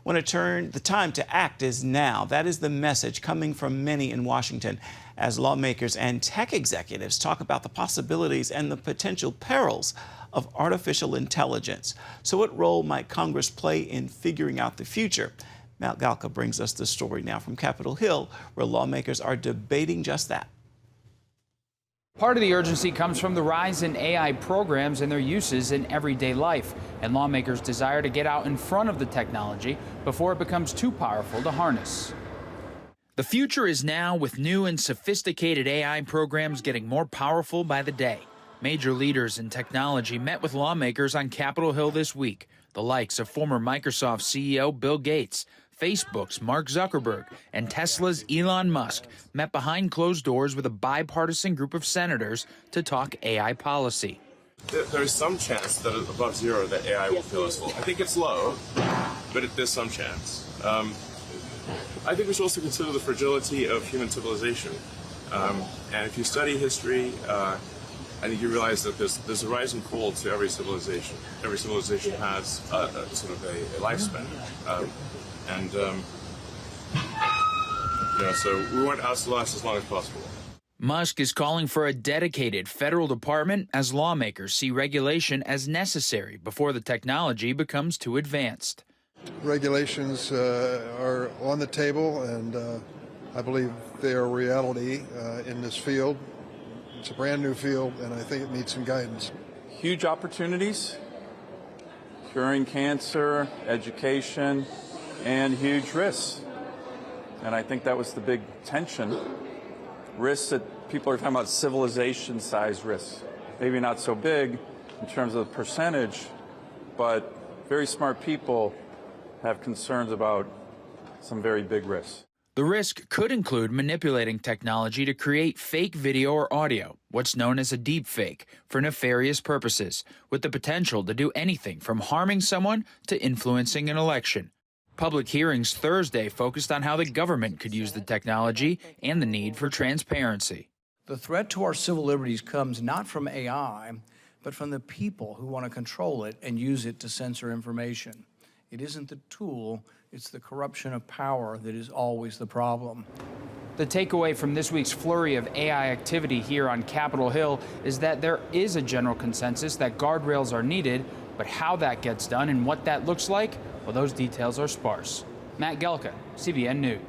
When the time to act is now. That is the message coming from many in Washington as lawmakers and tech executives talk about the possibilities and the potential perils of artificial intelligence. So what role might Congress play in figuring out the future? Matt Galka brings us the story now from Capitol Hill, where lawmakers are debating just that. Part of the urgency comes from the rise in AI programs and their uses in everyday life, and lawmakers' desire to get out in front of the technology before it becomes too powerful to harness. The future is now, with new and sophisticated AI programs getting more powerful by the day. Major leaders in technology met with lawmakers on Capitol Hill this week, the likes of former Microsoft CEO Bill Gates, Facebook's Mark Zuckerberg, and Tesla's Elon Musk met behind closed doors with a bipartisan group of senators to talk AI policy. There is some chance that above zero that AI will kill us all. I think it's low, but there's some chance. I think we should also consider the fragility of human civilization. And if you study history, I think you realize that there's a rise and fall to every civilization. Every civilization has sort of a lifespan. So we want ours to last as long as possible. Musk is calling for a dedicated federal department as lawmakers see regulation as necessary before the technology becomes too advanced. Regulations are on the table, and I believe they are a reality in this field. It's a brand new field, and I think it needs some guidance. Huge opportunities, curing cancer, education, and huge risks. And I think that was the big tension. Risks that people are talking about, civilization-sized risks. Maybe not so big in terms of the percentage, but very smart people have concerns about some very big risks. The risk could include manipulating technology to create fake video or audio, what's known as a deep fake, for nefarious purposes, with the potential to do anything from harming someone to influencing an election. Public hearings Thursday focused on how the government could use the technology and the need for transparency. The threat to our civil liberties comes not from AI, but from the people who want to control it and use it to censor information. It isn't the tool, it's the corruption of power that is always the problem. The takeaway from this week's flurry of AI activity here on Capitol Hill is that there is a general consensus that guardrails are needed, but how that gets done and what that looks like, well, those details are sparse. Matt Galka, CBN News.